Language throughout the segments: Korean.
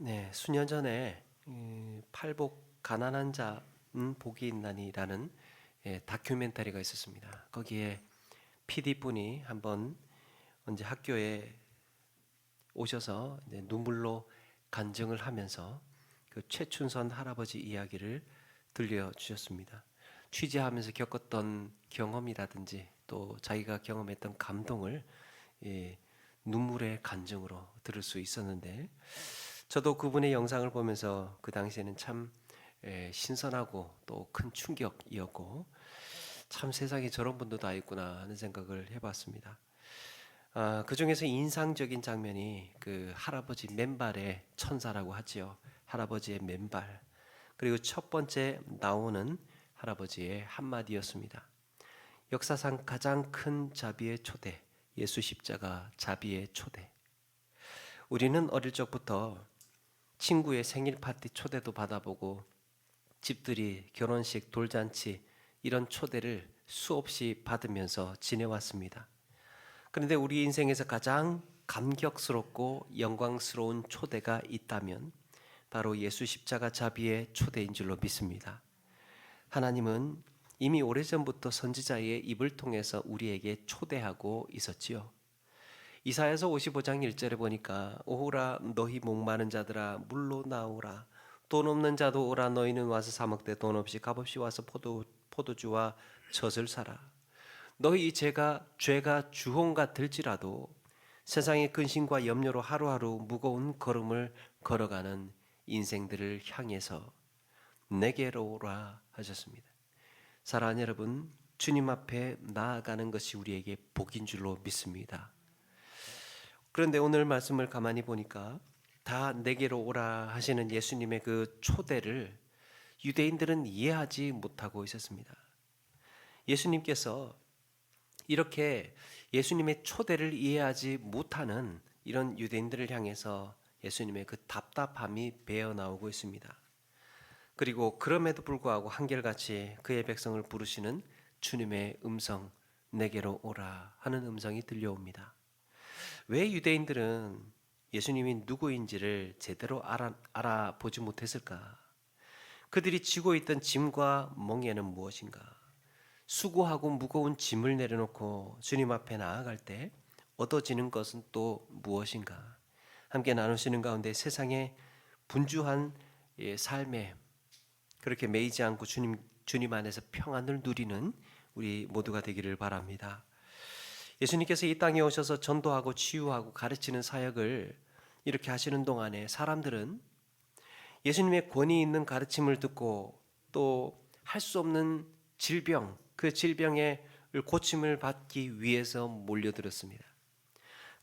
네, 수년 전에 팔복 가난한 자는 복이 있나니라는 다큐멘터리가 있었습니다. 거기에 PD분이 한번 언제 학교에 오셔서 이제 눈물로 간증을 하면서 그 최춘선 할아버지 이야기를 들려주셨습니다. 취재하면서 겪었던 경험이라든지 또 자기가 경험했던 감동을 예, 눈물의 간증으로 들을 수 있었는데, 저도 그분의 영상을 보면서 그 당시에는 참 신선하고 또 큰 충격이었고, 참 세상에 저런 분도 다 있구나 하는 생각을 해봤습니다. 그 중에서 인상적인 장면이 그 할아버지 맨발의 천사라고 하지요. 할아버지의 맨발. 그리고 첫 번째 나오는 할아버지의 한마디였습니다. 역사상 가장 큰 자비의 초대, 예수 십자가 자비의 초대. 우리는 어릴 적부터 친구의 생일 파티 초대도 받아보고 집들이 결혼식 돌잔치 이런 초대를 수없이 받으면서 지내왔습니다. 그런데 우리 인생에서 가장 감격스럽고 영광스러운 초대가 있다면 바로 예수 십자가 자비의 초대인 줄로 믿습니다. 하나님은 이미 오래전부터 선지자의 입을 통해서 우리에게 초대하고 있었지요. 이사야서 55장 1절에 보니까 오호라 너희 목마른 자들아 물로 나오라, 돈 없는 자도 오라, 너희는 와서 사 먹되 돈 없이 값없이 와서 포도주와 젖을 사라. 너희 죄가 주홍 같을지라도 세상의 근심과 염려로 하루하루 무거운 걸음을 걸어가는 인생들을 향해서 내게로 오라 하셨습니다. 사랑하는 여러분, 주님 앞에 나아가는 것이 우리에게 복인 줄로 믿습니다. 그런데 오늘 말씀을 가만히 보니까 다 내게로 오라 하시는 예수님의 그 초대를 유대인들은 이해하지 못하고 있었습니다. 예수님께서 이렇게 예수님의 초대를 이해하지 못하는 이런 유대인들을 향해서 예수님의 그 답답함이 배어 나오고 있습니다. 그리고 그럼에도 불구하고 한결같이 그의 백성을 부르시는 주님의 음성, 내게로 오라 하는 음성이 들려옵니다. 왜 유대인들은 예수님이 누구인지를 제대로 알아보지 못했을까? 그들이 지고 있던 짐과 멍에는 무엇인가? 수고하고 무거운 짐을 내려놓고 주님 앞에 나아갈 때 얻어지는 것은 또 무엇인가? 함께 나누시는 가운데 세상의 분주한 삶에 그렇게 매이지 않고 주님 안에서 평안을 누리는 우리 모두가 되기를 바랍니다. 예수님께서 이 땅에 오셔서 전도하고 치유하고 가르치는 사역을 이렇게 하시는 동안에 사람들은 예수님의 권위 있는 가르침을 듣고 또 할 수 없는 질병, 그 질병의 고침을 받기 위해서 몰려들었습니다.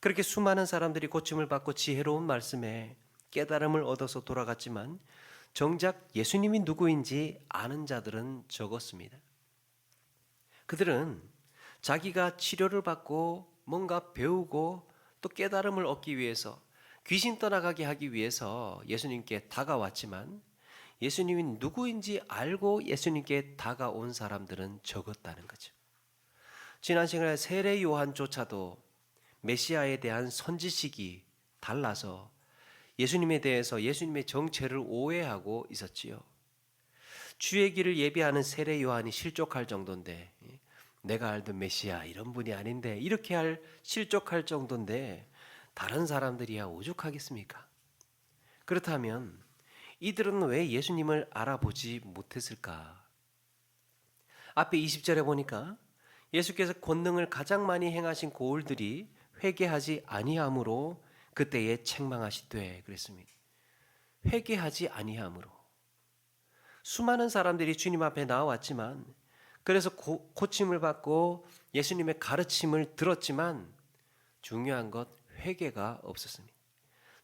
그렇게 수많은 사람들이 고침을 받고 지혜로운 말씀에 깨달음을 얻어서 돌아갔지만 정작 예수님이 누구인지 아는 자들은 적었습니다. 그들은 자기가 치료를 받고 뭔가 배우고 또 깨달음을 얻기 위해서, 귀신 떠나가게 하기 위해서 예수님께 다가왔지만 예수님이 누구인지 알고 예수님께 다가온 사람들은 적었다는 거죠. 지난 시간에 세례 요한조차도 메시아에 대한 선지식이 달라서 예수님에 대해서 예수님의 정체를 오해하고 있었지요. 주의 길을 예비하는 세례 요한이 실족할 정도인데, 내가 알던 메시아 이런 분이 아닌데 이렇게 실족할 정도인데 다른 사람들이야 오죽하겠습니까? 그렇다면 이들은 왜 예수님을 알아보지 못했을까? 앞에 20절에 보니까 예수께서 권능을 가장 많이 행하신 고을들이 회개하지 아니함으로 그때에 책망하시되 그랬습니다. 회개하지 아니함으로. 수많은 사람들이 주님 앞에 나왔지만, 그래서 고침을 받고 예수님의 가르침을 들었지만 중요한 것 회개가 없었습니다.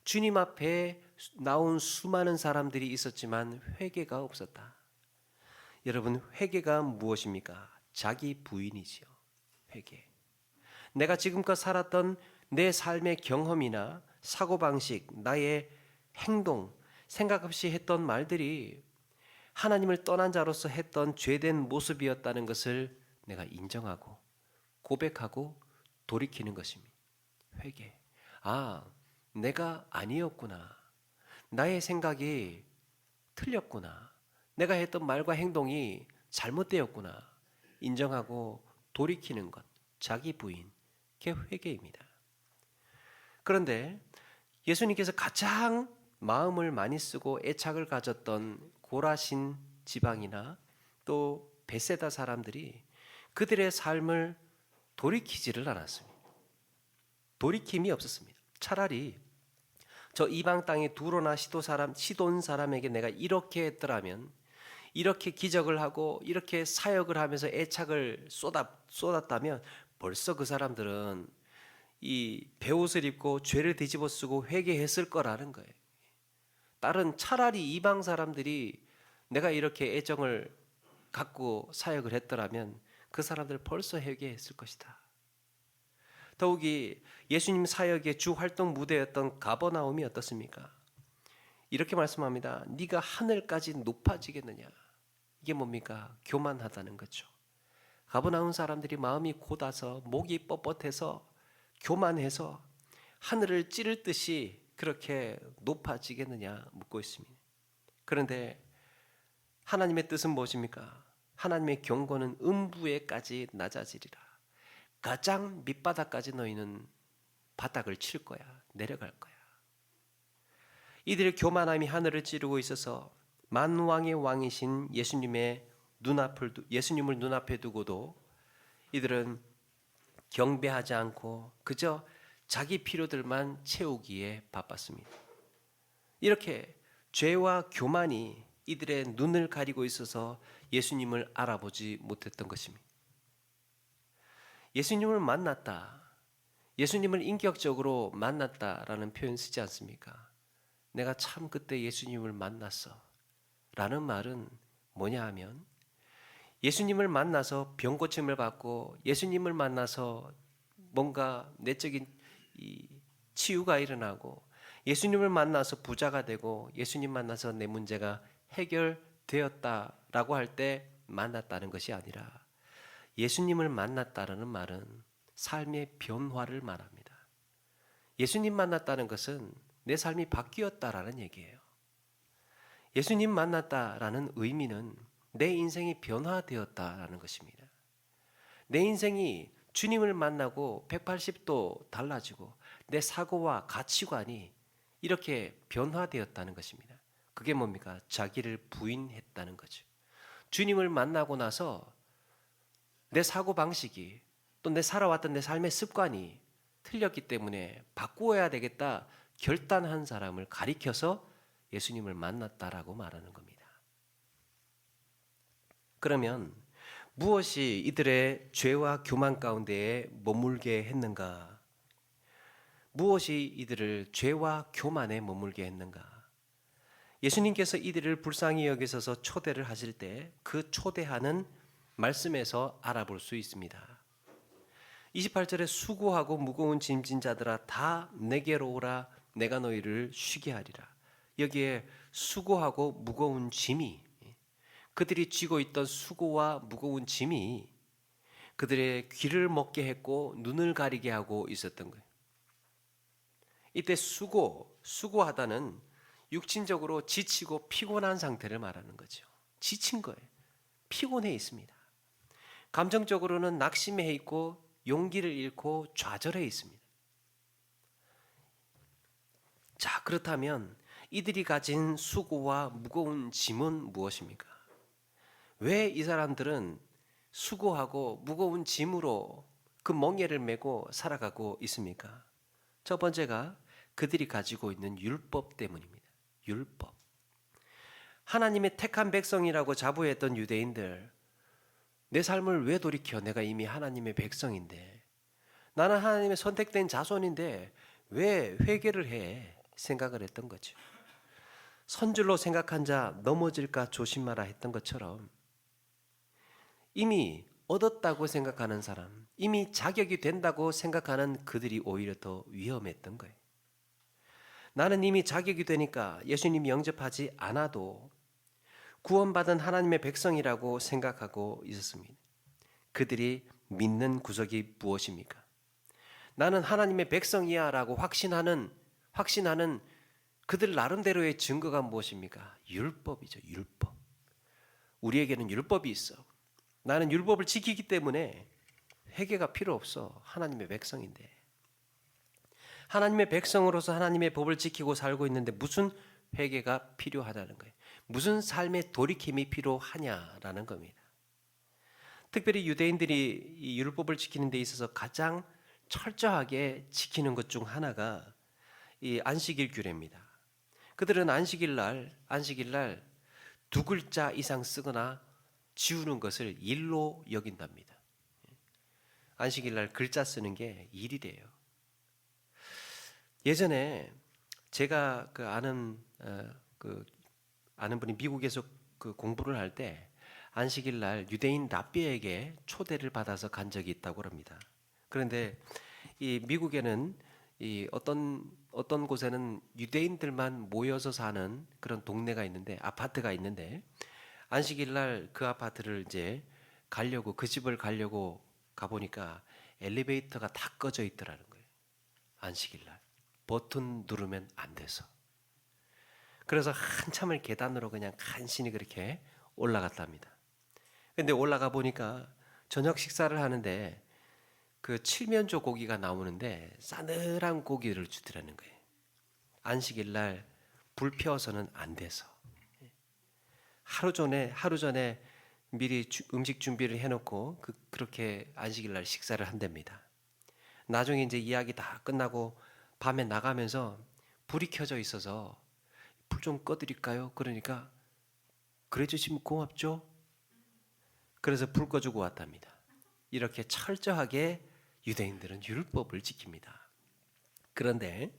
주님 앞에 나온 수많은 사람들이 있었지만 회개가 없었다. 여러분, 회개가 무엇입니까? 자기 부인이지요. 회개. 내가 지금껏 살았던 내 삶의 경험이나 사고방식, 나의 행동, 생각 없이 했던 말들이 하나님을 떠난 자로서 했던 죄된 모습이었다는 것을 내가 인정하고 고백하고 돌이키는 것입니다. 회개. 내가 아니었구나. 나의 생각이 틀렸구나. 내가 했던 말과 행동이 잘못되었구나. 인정하고 돌이키는 것, 자기 부인, 그게 회개입니다. 그런데 예수님께서 가장 마음을 많이 쓰고 애착을 가졌던 고라신 지방이나 또 베세다 사람들이 그들의 삶을 돌이키지를 않았습니다. 돌이킴이 없었습니다. 차라리 저 이방 땅의 두로나 시돈 사람에게 내가 이렇게 했더라면, 이렇게 기적을 하고 이렇게 사역을 하면서 애착을 쏟았다면 벌써 그 사람들은 이 베옷을 입고 죄를 뒤집어 쓰고 회개했을 거라는 거예요. 차라리 이방 사람들이 내가 이렇게 애정을 갖고 사역을 했더라면 그 사람들 벌써 회개했을 것이다. 더욱이 예수님 사역의 주 활동 무대였던 가버나움이 어떻습니까? 이렇게 말씀합니다. 네가 하늘까지 높아지겠느냐? 이게 뭡니까? 교만하다는 거죠. 가버나움 사람들이 마음이 곧아서 목이 뻣뻣해서 교만해서 하늘을 찌를 듯이 그렇게 높아지겠느냐 묻고 있습니다. 그런데 하나님의 뜻은 무엇입니까? 하나님의 경고는 음부에까지 낮아지리라. 가장 밑바닥까지 너희는 바닥을 칠 거야. 내려갈 거야. 이들의 교만함이 하늘을 찌르고 있어서 만왕의 왕이신 예수님을 눈앞에 두고도 이들은 경배하지 않고 그저 자기 필요들만 채우기에 바빴습니다. 이렇게 죄와 교만이 이들의 눈을 가리고 있어서 예수님을 알아보지 못했던 것입니다. 예수님을 만났다, 예수님을 인격적으로 만났다라는 표현 쓰지 않습니까? 내가 참 그때 예수님을 만났어 라는 말은 뭐냐 하면, 예수님을 만나서 병고침을 받고 예수님을 만나서 뭔가 내적인 치유가 일어나고 예수님을 만나서 부자가 되고 예수님 만나서 내 문제가 해결되었다라고 할 때 만났다는 것이 아니라, 예수님을 만났다라는 말은 삶의 변화를 말합니다. 예수님 만났다는 것은 내 삶이 바뀌었다라는 얘기예요. 예수님 만났다라는 의미는 내 인생이 변화되었다라는 것입니다. 내 인생이 주님을 만나고 180도 달라지고 내 사고와 가치관이 이렇게 변화되었다는 것입니다. 그게 뭡니까? 자기를 부인했다는 거죠. 주님을 만나고 나서 내 사고방식이 또 내 살아왔던 내 삶의 습관이 틀렸기 때문에 바꾸어야 되겠다 결단한 사람을 가리켜서 예수님을 만났다라고 말하는 겁니다. 그러면 무엇이 이들의 죄와 교만 가운데에 머물게 했는가? 무엇이 이들을 죄와 교만에 머물게 했는가? 예수님께서 이들을 불쌍히 여기셔서 초대를 하실 때 그 초대하는 말씀에서 알아볼 수 있습니다. 28절에 수고하고 무거운 짐진 자들아 다 내게로 오라, 내가 너희를 쉬게 하리라. 여기에 수고하고 무거운 짐이, 그들이 쥐고 있던 수고와 무거운 짐이 그들의 귀를 먹게 했고 눈을 가리게 하고 있었던 거예요. 이때 수고하다는 육신적으로 지치고 피곤한 상태를 말하는 거죠. 지친 거예요. 피곤해 있습니다. 감정적으로는 낙심해 있고 용기를 잃고 좌절해 있습니다. 자, 그렇다면 이들이 가진 수고와 무거운 짐은 무엇입니까? 왜 이 사람들은 수고하고 무거운 짐으로 그 멍에를 메고 살아가고 있습니까? 첫 번째가 그들이 가지고 있는 율법 때문입니다. 율법. 하나님의 택한 백성이라고 자부했던 유대인들, 내 삶을 왜 돌이켜? 내가 이미 하나님의 백성인데, 나는 하나님의 선택된 자손인데 왜 회개를 해? 생각을 했던 거죠. 선줄로 생각한 자 넘어질까 조심하라 했던 것처럼, 이미 얻었다고 생각하는 사람, 이미 자격이 된다고 생각하는 그들이 오히려 더 위험했던 거예요. 나는 이미 자격이 되니까 예수님 영접하지 않아도 구원받은 하나님의 백성이라고 생각하고 있었습니다. 그들이 믿는 구석이 무엇입니까? 나는 하나님의 백성이야 라고 확신하는 그들 나름대로의 증거가 무엇입니까? 율법이죠. 율법. 우리에게는 율법이 있어. 나는 율법을 지키기 때문에 회개가 필요 없어. 하나님의 백성인데. 하나님의 백성으로서 하나님의 법을 지키고 살고 있는데 무슨 회개가 필요하다는 거예요. 무슨 삶의 돌이킴이 필요하냐라는 겁니다. 특별히 유대인들이 이 율법을 지키는 데 있어서 가장 철저하게 지키는 것 중 하나가 이 안식일 규례입니다. 그들은 안식일 날 두 글자 이상 쓰거나 지우는 것을 일로 여긴답니다. 안식일 날 글자 쓰는 게 일이래요. 예전에 제가 아는 분이 미국에서 공부를 할 때 안식일 날 유대인 랍비에게 초대를 받아서 간 적이 있다고 합니다. 그런데 이 미국에는 이 어떤 곳에는 유대인들만 모여서 사는 그런 동네가 있는데, 아파트가 있는데, 안식일 날 그 아파트를 이제 가려고, 그 집을 가려고 가보니까 엘리베이터가 다 꺼져 있더라는 거예요. 안식일 날 버튼 누르면 안 돼서. 그래서 한참을 계단으로 그냥 간신히 그렇게 올라갔답니다. 근데 올라가 보니까 저녁 식사를 하는데 그 칠면조 고기가 나오는데 싸늘한 고기를 주더라는 거예요. 안식일 날 불 피워서는 안 돼서. 하루 전에 미리 음식 준비를 해놓고 그렇게 안식일 날 식사를 한답니다. 나중에 이제 이야기 다 끝나고 밤에 나가면서 불이 켜져 있어서 불 좀 꺼드릴까요? 그러니까 그래 주시면 고맙죠. 그래서 불 꺼주고 왔답니다. 이렇게 철저하게 유대인들은 율법을 지킵니다. 그런데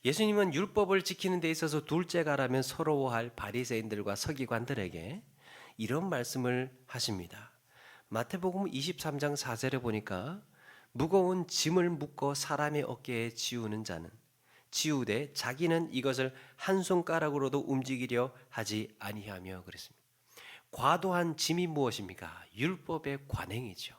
예수님은 율법을 지키는 데 있어서 둘째가라면 서러워할 바리새인들과 서기관들에게 이런 말씀을 하십니다. 마태복음 23장 4절에 보니까 무거운 짐을 묶어 사람의 어깨에 지우는 자는 지우되 자기는 이것을 한 손가락으로도 움직이려 하지 아니하며 그랬습니다. 과도한 짐이 무엇입니까? 율법의 관행이죠.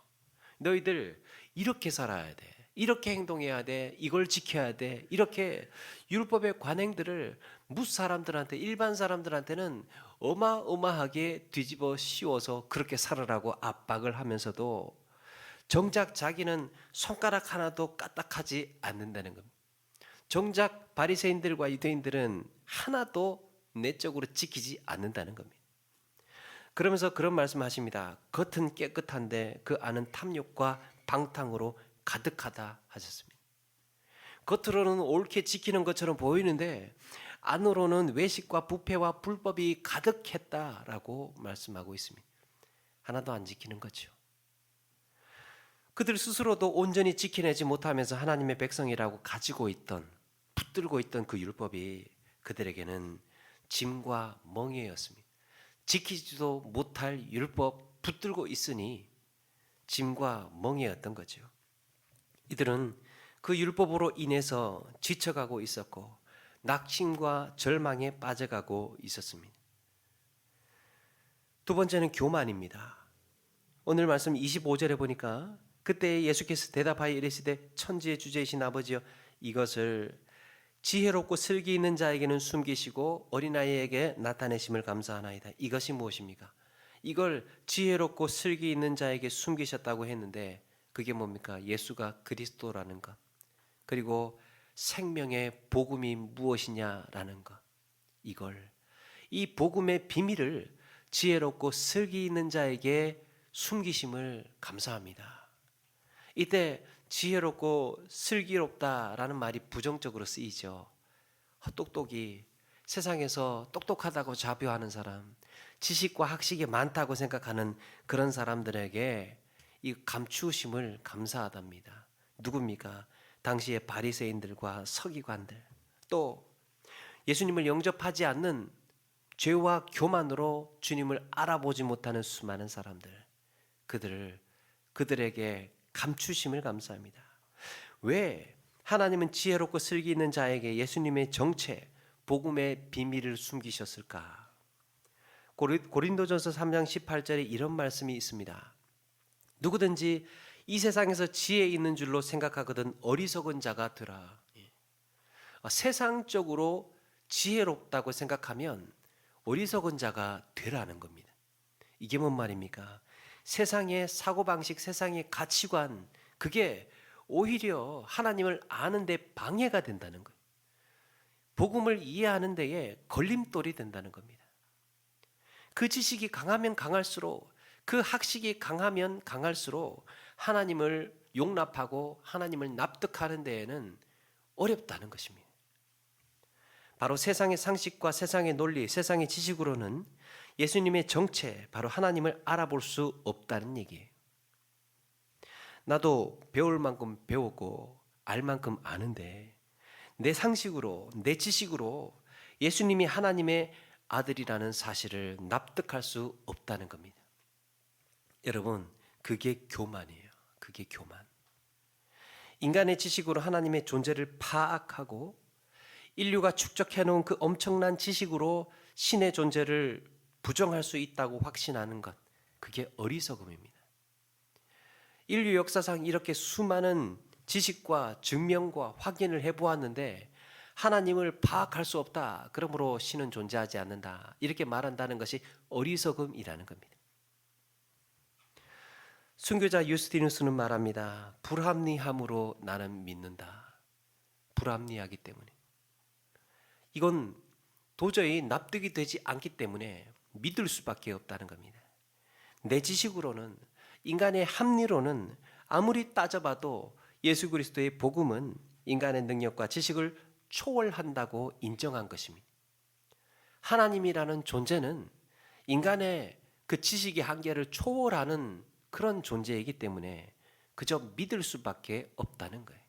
너희들 이렇게 살아야 돼. 이렇게 행동해야 돼. 이걸 지켜야 돼. 이렇게 율법의 관행들을 무사람들한테, 일반 사람들한테는 어마어마하게 뒤집어 씌워서 그렇게 살아라고 압박을 하면서도 정작 자기는 손가락 하나도 까딱하지 않는다는 겁니다. 정작 바리새인들과 유대인들은 하나도 내적으로 지키지 않는다는 겁니다. 그러면서 그런 말씀하십니다. 겉은 깨끗한데 그 안은 탐욕과 방탕으로 가득하다 하셨습니다. 겉으로는 옳게 지키는 것처럼 보이는데 안으로는 외식과 부패와 불법이 가득했다라고 말씀하고 있습니다. 하나도 안 지키는 거죠. 그들 스스로도 온전히 지켜내지 못하면서 하나님의 백성이라고 가지고 있던, 붙들고 있던 그 율법이 그들에게는 짐과 멍에였습니다. 지키지도 못할 율법 붙들고 있으니 짐과 멍에였던 거죠. 이들은 그 율법으로 인해서 지쳐가고 있었고 낙심과 절망에 빠져가고 있었습니다. 두 번째는 교만입니다. 오늘 말씀 25절에 보니까 그때 예수께서 대답하여 이르시되 천지의 주제이신 아버지여 이것을 지혜롭고 슬기 있는 자에게는 숨기시고 어린아이에게 나타내심을 감사하나이다. 이것이 무엇입니까? 이걸 지혜롭고 슬기 있는 자에게 숨기셨다고 했는데 그게 뭡니까? 예수가 그리스도라는 것, 그리고 생명의 복음이 무엇이냐라는 것, 이 복음의 비밀을 지혜롭고 슬기 있는 자에게 숨기심을 감사합니다. 이때 지혜롭고 슬기롭다라는 말이 부정적으로 쓰이죠. 헛똑똑이, 세상에서 똑똑하다고 자부하는 사람, 지식과 학식이 많다고 생각하는 그런 사람들에게 이 감추심을 감사하답니다. 누굽니까? 당시의 바리새인들과 서기관들, 또 예수님을 영접하지 않는 죄와 교만으로 주님을 알아보지 못하는 수많은 사람들, 그들에게 감추심을 감사합니다. 왜 하나님은 지혜롭고 슬기 있는 자에게 예수님의 정체, 복음의 비밀을 숨기셨을까? 고린도전서 3장 18절에 이런 말씀이 있습니다. 누구든지 이 세상에서 지혜 있는 줄로 생각하거든 어리석은 자가 되라. 세상적으로 지혜롭다고 생각하면 어리석은 자가 되라는 겁니다. 이게 뭔 말입니까? 세상의 사고방식, 세상의 가치관, 그게 오히려 하나님을 아는 데 방해가 된다는 거예요. 복음을 이해하는 데에 걸림돌이 된다는 겁니다. 그 지식이 강하면 강할수록, 그 학식이 강하면 강할수록 하나님을 용납하고 하나님을 납득하는 데에는 어렵다는 것입니다. 바로 세상의 상식과 세상의 논리, 세상의 지식으로는 예수님의 정체, 바로 하나님을 알아볼 수 없다는 얘기예요. 나도 배울 만큼 배우고 알 만큼 아는데 내 상식으로, 내 지식으로 예수님이 하나님의 아들이라는 사실을 납득할 수 없다는 겁니다. 여러분, 그게 교만이에요. 그게 교만. 인간의 지식으로 하나님의 존재를 파악하고 인류가 축적해놓은 그 엄청난 지식으로 신의 존재를 부정할 수 있다고 확신하는 것, 그게 어리석음입니다. 인류 역사상 이렇게 수많은 지식과 증명과 확인을 해보았는데 하나님을 파악할 수 없다. 그러므로 신은 존재하지 않는다. 이렇게 말한다는 것이 어리석음이라는 겁니다. 순교자 유스티누스는 말합니다. 불합리함으로 나는 믿는다. 불합리하기 때문에. 이건 도저히 납득이 되지 않기 때문에 믿을 수밖에 없다는 겁니다. 내 지식으로는, 인간의 합리로는 아무리 따져봐도 예수 그리스도의 복음은 인간의 능력과 지식을 초월한다고 인정한 것입니다. 하나님이라는 존재는 인간의 그 지식의 한계를 초월하는 그런 존재이기 때문에 그저 믿을 수밖에 없다는 거예요.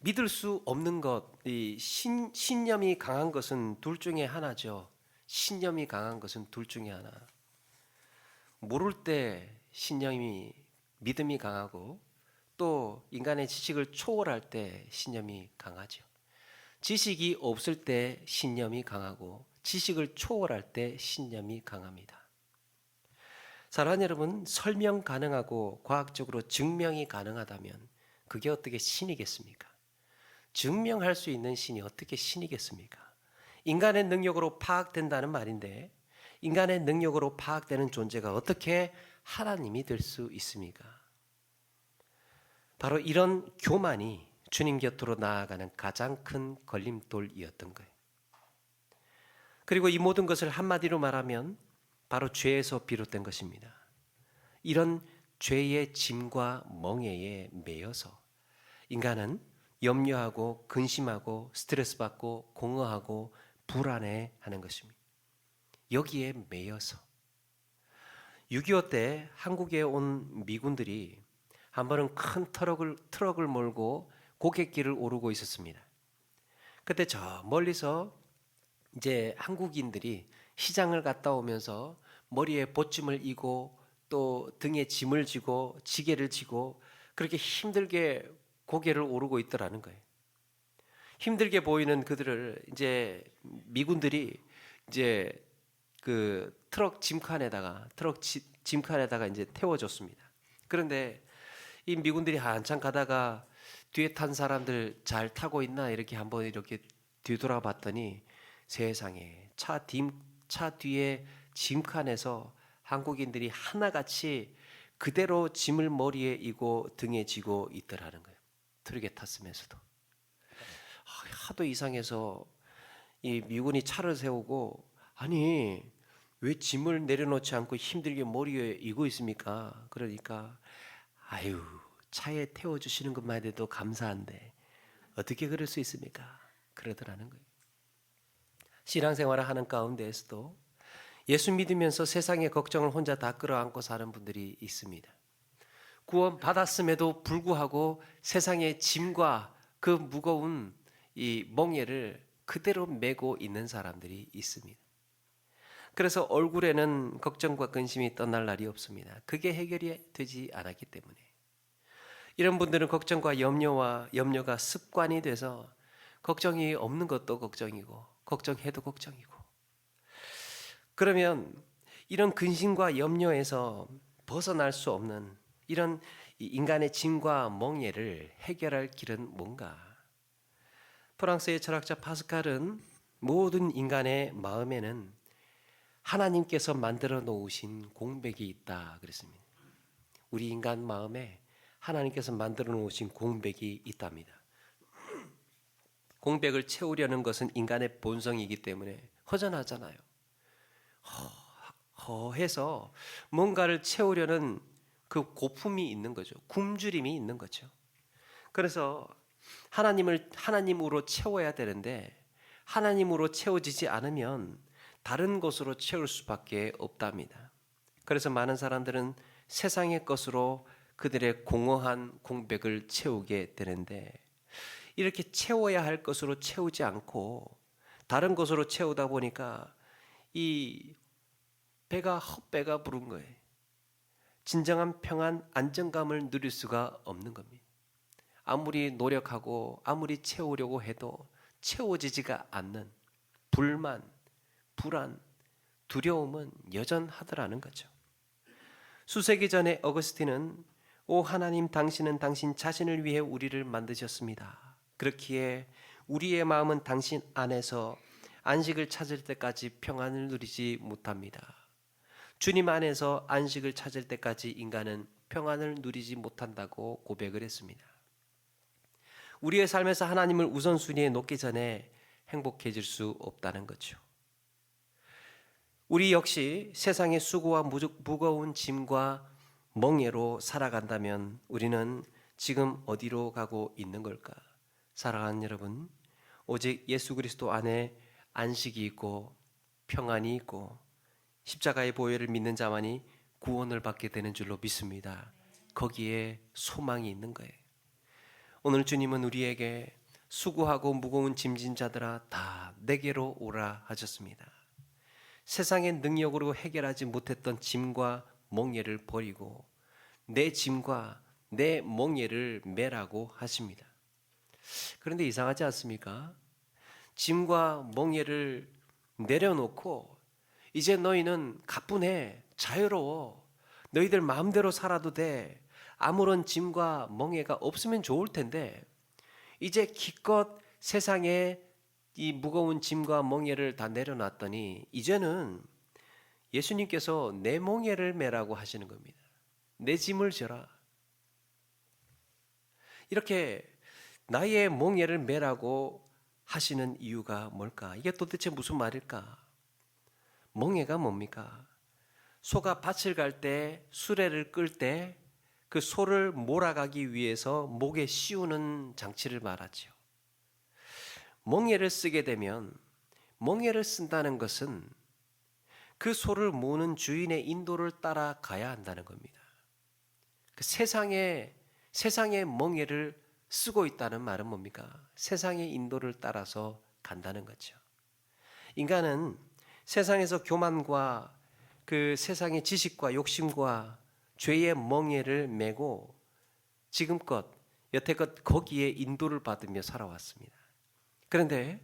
믿을 수 없는 것, 이 신념이 강한 것은 둘 중에 하나죠. 신념이 강한 것은 둘 중에 하나. 모를 때 신념이, 믿음이 강하고 또 인간의 지식을 초월할 때 신념이 강하죠. 지식이 없을 때 신념이 강하고 지식을 초월할 때 신념이 강합니다. 사랑하는 여러분, 설명 가능하고 과학적으로 증명이 가능하다면 그게 어떻게 신이겠습니까? 증명할 수 있는 신이 어떻게 신이겠습니까? 인간의 능력으로 파악된다는 말인데 인간의 능력으로 파악되는 존재가 어떻게 하나님이 될 수 있습니까? 바로 이런 교만이 주님 곁으로 나아가는 가장 큰 걸림돌이었던 거예요. 그리고 이 모든 것을 한마디로 말하면 바로 죄에서 비롯된 것입니다. 이런 죄의 짐과 멍에에 매여서 인간은 염려하고 근심하고 스트레스 받고 공허하고 불안해하는 것입니다. 여기에 매여서 6.25 때 한국에 온 미군들이 한 번은 큰 트럭을 몰고 고갯길을 오르고 있었습니다. 그때 저 멀리서 이제 한국인들이 시장을 갔다 오면서 머리에 보침을 이고 또 등에 짐을 지고 지게를 지고 그렇게 힘들게 고개를 오르고 있더라는 거예요. 힘들게 보이는 그들을 이제 미군들이 이제 그 트럭 짐칸에다가 이제 태워줬습니다. 그런데 이 미군들이 한참 가다가 뒤에 탄 사람들 잘 타고 있나 이렇게 한번 이렇게 뒤돌아봤더니 세상에 차 뒤에 짐칸에서 한국인들이 하나같이 그대로 짐을 머리에 이고 등에 지고 있더라는 거예요. 트럭에 탔으면서도 하도 이상해서 이 미군이 차를 세우고 아니 왜 짐을 내려놓지 않고 힘들게 머리에 이고 있습니까? 그러니까 아유 차에 태워주시는 것만 해도 감사한데 어떻게 그럴 수 있습니까? 그러더라는 거예요. 신앙생활을 하는 가운데에서도 예수 믿으면서 세상의 걱정을 혼자 다 끌어안고 사는 분들이 있습니다. 구원 받았음에도 불구하고 세상의 짐과 그 무거운 이 멍에를 그대로 메고 있는 사람들이 있습니다. 그래서 얼굴에는 걱정과 근심이 떠날 날이 없습니다. 그게 해결이 되지 않았기 때문에 이런 분들은 걱정과 염려가 습관이 돼서 걱정이 없는 것도 걱정이고 걱정해도 걱정이고 그러면 이런 근심과 염려에서 벗어날 수 없는 이런 인간의 짐과 멍에를 해결할 길은 뭔가? 프랑스의 철학자 파스칼은 모든 인간의 마음에는 하나님께서 만들어 놓으신 공백이 있다 그랬습니다. 우리 인간 마음에 하나님께서 만들어 놓으신 공백이 있답니다. 공백을 채우려는 것은 인간의 본성이기 때문에 허전하잖아요. 허해서 뭔가를 채우려는 그 고품이 있는 거죠. 굶주림이 있는 거죠. 그래서 하나님으로 채워야 되는데 하나님으로 채워지지 않으면 다른 것으로 채울 수밖에 없답니다. 그래서 많은 사람들은 세상의 것으로 그들의 공허한 공백을 채우게 되는데 이렇게 채워야 할 것으로 채우지 않고 다른 것으로 채우다 보니까 이 헛배가 부른 거예요. 진정한 평안, 안정감을 누릴 수가 없는 겁니다. 아무리 노력하고 아무리 채우려고 해도 채워지지가 않는 불만, 불안, 두려움은 여전하더라는 거죠. 수세기 전에 어거스틴은 오 하나님 당신은 당신 자신을 위해 우리를 만드셨습니다. 그렇기에 우리의 마음은 당신 안에서 안식을 찾을 때까지 평안을 누리지 못합니다. 주님 안에서 안식을 찾을 때까지 인간은 평안을 누리지 못한다고 고백을 했습니다. 우리의 삶에서 하나님을 우선순위에 놓기 전에 행복해질 수 없다는 거죠. 우리 역시 세상의 수고와 무거운 짐과 멍에로 살아간다면 우리는 지금 어디로 가고 있는 걸까? 사랑하는 여러분, 오직 예수 그리스도 안에 안식이 있고 평안이 있고 십자가의 보혈을 믿는 자만이 구원을 받게 되는 줄로 믿습니다. 거기에 소망이 있는 거예요. 오늘 주님은 우리에게 수고하고 무거운 짐진 자들아 다 내게로 오라 하셨습니다. 세상의 능력으로 해결하지 못했던 짐과 멍에를 버리고 내 짐과 내 멍에를 메라고 하십니다. 그런데 이상하지 않습니까? 짐과 멍에를 내려놓고 이제 너희는 가뿐해, 자유로워, 너희들 마음대로 살아도 돼, 아무런 짐과 멍에가 없으면 좋을 텐데 이제 기껏 세상에 이 무거운 짐과 멍에를 다 내려놨더니 이제는 예수님께서 내 멍에를 메라고 하시는 겁니다. 내 짐을 져라. 이렇게 나의 멍에를 메라고 하시는 이유가 뭘까? 이게 도대체 무슨 말일까? 멍에가 뭡니까? 소가 밭을 갈 때 수레를 끌 때 그 소를 몰아가기 위해서 목에 씌우는 장치를 말하죠. 멍에를 쓰게 되면 멍에를 쓴다는 것은 그 소를 모는 주인의 인도를 따라가야 한다는 겁니다. 그 세상의 멍에를 쓰고 있다는 말은 뭡니까? 세상의 인도를 따라서 간다는 거죠. 인간은 세상에서 교만과 그 세상의 지식과 욕심과 죄의 멍에를 메고 지금껏 여태껏 거기에 인도를 받으며 살아왔습니다. 그런데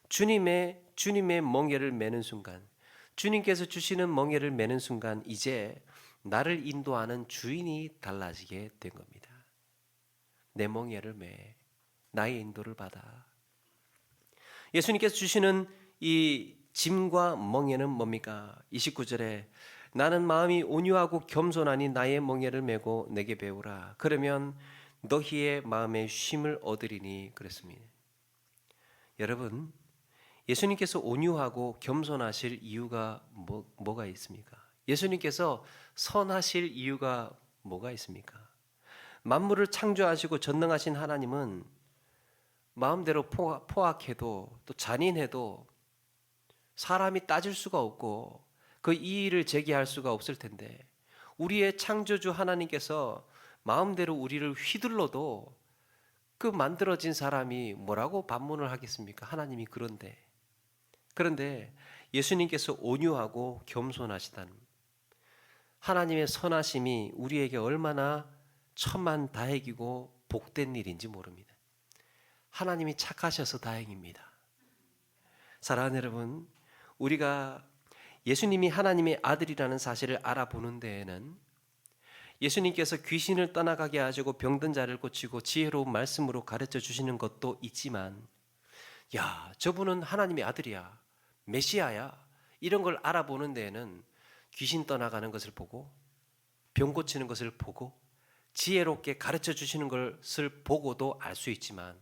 주님의 멍에를 메는 순간, 주님께서 주시는 멍에를 메는 순간 이제 나를 인도하는 주인이 달라지게 된 겁니다. 내 멍에를 매, 나의 인도를 받아. 예수님께서 주시는 이 짐과 멍에는 뭡니까? 29절에 나는 마음이 온유하고 겸손하니 나의 멍에를 메고 내게 배우라. 그러면 너희의 마음에 쉼을 얻으리니 그랬습니다. 여러분, 예수님께서 온유하고 겸손하실 이유가 뭐가 있습니까? 예수님께서 선하실 이유가 뭐가 있습니까? 만물을 창조하시고 전능하신 하나님은 마음대로 포악해도 또 잔인해도 사람이 따질 수가 없고 그 이의를 제기할 수가 없을 텐데 우리의 창조주 하나님께서 마음대로 우리를 휘둘러도 그 만들어진 사람이 뭐라고 반문을 하겠습니까? 하나님이 그런데 예수님께서 온유하고 겸손하시다는 하나님의 선하심이 우리에게 얼마나 천만다행이고 복된 일인지 모릅니다. 하나님이 착하셔서 다행입니다. 사랑하는 여러분, 우리가 예수님이 하나님의 아들이라는 사실을 알아보는 데에는 예수님께서 귀신을 떠나가게 하시고 병든 자를 고치고 지혜로운 말씀으로 가르쳐 주시는 것도 있지만 야, 저분은 하나님의 아들이야, 메시아야, 이런 걸 알아보는 데에는 귀신 떠나가는 것을 보고 병 고치는 것을 보고 지혜롭게 가르쳐 주시는 것을 보고도 알 수 있지만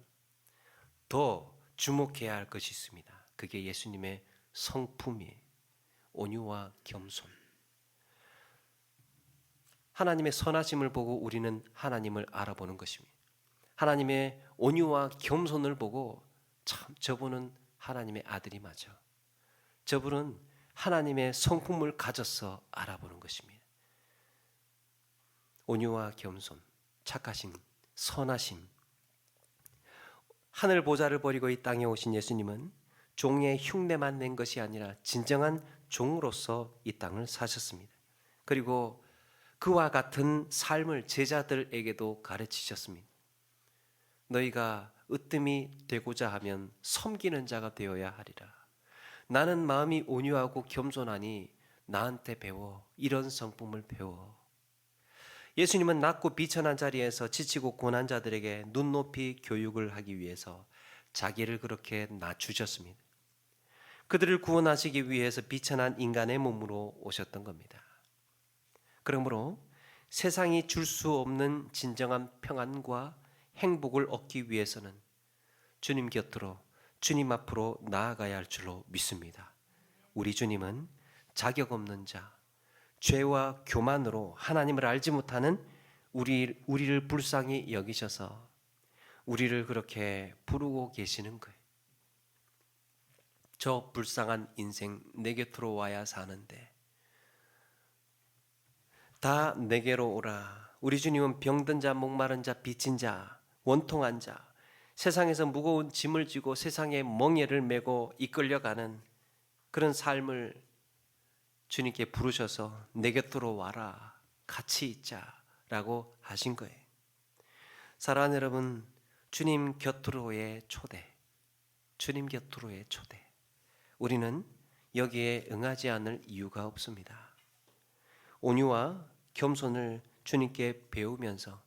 더 주목해야 할 것이 있습니다. 그게 예수님의 성품이에요. 온유와 겸손. 하나님의 선하심을 보고 우리는 하나님을 알아보는 것입니다. 하나님의 온유와 겸손을 보고 참 저분은 하나님의 아들이 맞아. 저분은 하나님의 성품을 가져서 알아보는 것입니다. 온유와 겸손, 착하심, 선하심. 하늘 보좌를 버리고 이 땅에 오신 예수님은 종의 흉내만 낸 것이 아니라 진정한 종으로서 이 땅을 사셨습니다. 그리고 그와 같은 삶을 제자들에게도 가르치셨습니다. 너희가 으뜸이 되고자 하면 섬기는 자가 되어야 하리라. 나는 마음이 온유하고 겸손하니 나한테 배워. 이런 성품을 배워. 예수님은 낮고 비천한 자리에서 지치고 고난 자들에게 눈높이 교육을 하기 위해서 자기를 그렇게 낮추셨습니다. 그들을 구원하시기 위해서 비천한 인간의 몸으로 오셨던 겁니다. 그러므로 세상이 줄 수 없는 진정한 평안과 행복을 얻기 위해서는 주님 곁으로, 주님 앞으로 나아가야 할 줄로 믿습니다. 우리 주님은 자격 없는 자, 죄와 교만으로 하나님을 알지 못하는 우리를 불쌍히 여기셔서 우리를 그렇게 부르고 계시는 거예요. 저 불쌍한 인생 내 곁으로 와야 사는데 다 내게로 오라. 우리 주님은 병든 자, 목마른 자, 빚진 자, 원통한 자, 세상에서 무거운 짐을 지고 세상의 멍에를 메고 이끌려가는 그런 삶을 주님께 부르셔서 내 곁으로 와라, 같이 있자라고 하신 거예요. 사랑하는 여러분, 주님 곁으로의 초대, 주님 곁으로의 초대. 우리는 여기에 응하지 않을 이유가 없습니다. 온유와 겸손을 주님께 배우면서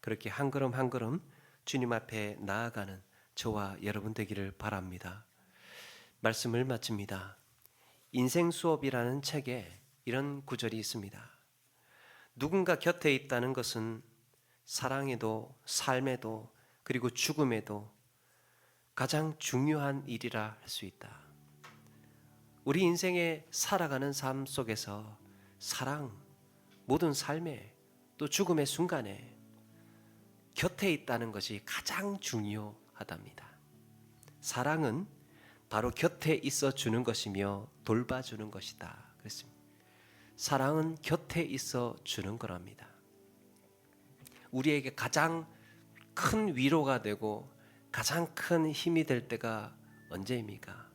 그렇게 한 걸음 한 걸음 주님 앞에 나아가는 저와 여러분 되기를 바랍니다. 말씀을 마칩니다. 인생 수업이라는 책에 이런 구절이 있습니다. 누군가 곁에 있다는 것은 사랑에도 삶에도 그리고 죽음에도 가장 중요한 일이라 할 수 있다. 우리 인생에 살아가는 삶 속에서 사랑, 모든 삶에 또 죽음의 순간에 곁에 있다는 것이 가장 중요하답니다. 사랑은 바로 곁에 있어 주는 것이며 돌봐주는 것이다. 그렇습니다. 사랑은 곁에 있어 주는 거랍니다. 우리에게 가장 큰 위로가 되고 가장 큰 힘이 될 때가 언제입니까?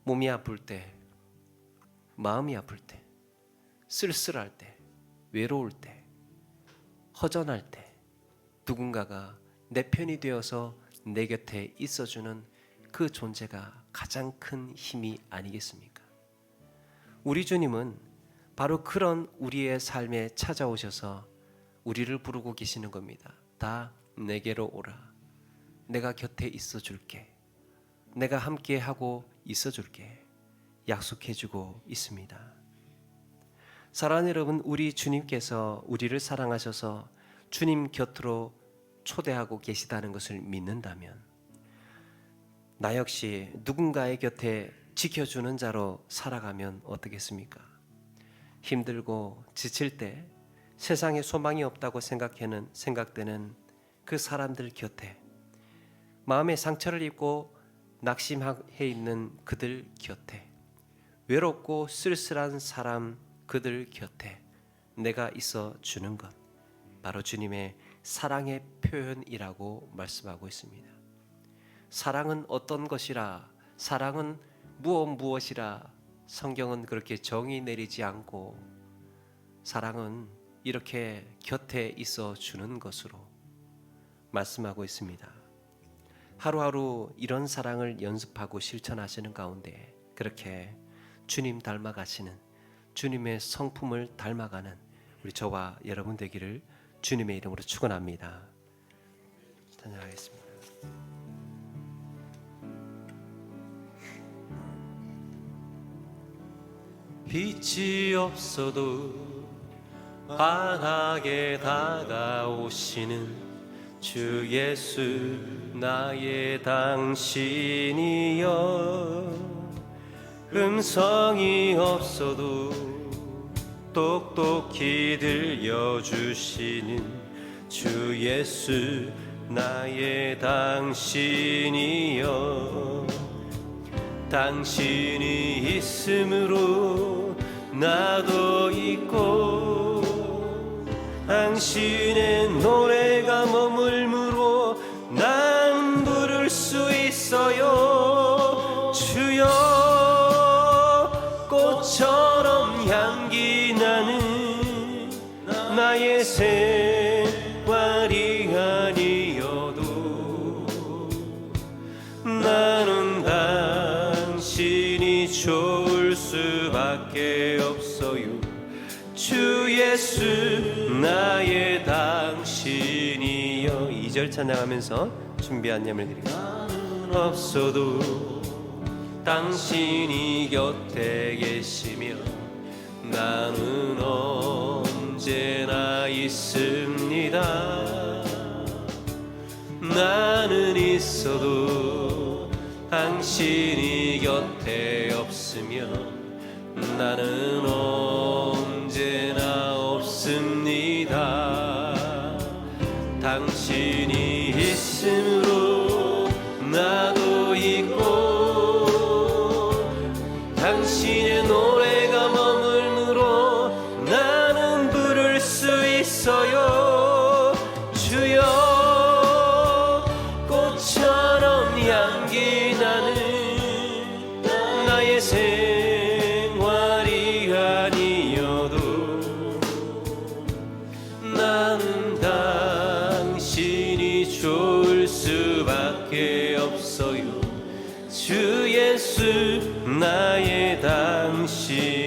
몸이 아플 때, 마음이 아플 때, 쓸쓸할 때, 외로울 때, 허전할 때 누군가가 내 편이 되어서 내 곁에 있어주는 그 존재가 가장 큰 힘이 아니겠습니까? 우리 주님은 바로 그런 우리의 삶에 찾아오셔서 우리를 부르고 계시는 겁니다. 다 내게로 오라. 내가 곁에 있어 줄게. 내가 함께 하고 있어 줄게. 약속해 주고 있습니다. 사랑하는 여러분, 우리 주님께서 우리를 사랑하셔서 주님 곁으로 초대하고 계시다는 것을 믿는다면 나 역시 누군가의 곁에 지켜주는 자로 살아가면 어떻겠습니까? 힘들고 지칠 때 세상에 소망이 없다고 생각되는 그 사람들 곁에, 마음의 상처를 입고 낙심해 있는 그들 곁에, 외롭고 쓸쓸한 사람 그들 곁에 내가 있어 주는 것, 바로 주님의 사랑의 표현이라고 말씀하고 있습니다. 사랑은 어떤 것이라, 사랑은 무엇이라 성경은 그렇게 정의 내리지 않고 사랑은 이렇게 곁에 있어 주는 것으로 말씀하고 있습니다. 하루하루 이런 사랑을 연습하고 실천하시는 가운데 그렇게 주님 닮아가시는, 주님의 성품을 닮아가는 우리 저와 여러분 되기를 주님의 이름으로 축원합니다. 찬양하겠습니다. 빛이 없어도 환하게 다가오시는 주 예수 나의 당신이여. 음성이 없어도 똑똑히 들려주시는 주 예수 나의 당신이여. 당신이 있으므로 나도 있고 당신의 노래가 머물므로 난 부를 수 있어요. 주여 꽃처럼 향기 나는 나의 생활이 아니어도 나는 당신이 좋을 수밖에 없어요. 주 예수 나의 당신이여. 2절 찬양하면서 준비한 예물 드리겠습니다. 없어도 당신이 곁에 계시며 나는 언제나 있습니다. 나는 있어도 당신이 곁에 없으면 나는 언제나 없습니다. 당신이 있으므로 나도 있고 당신의 노래가 머물므로 나는 부를 수 있어요. 주여 꽃처럼 향기 나는 나의 생활이 아니어도 나는 당신이 좋을 수밖에 없어요. 주 예수 나의 당신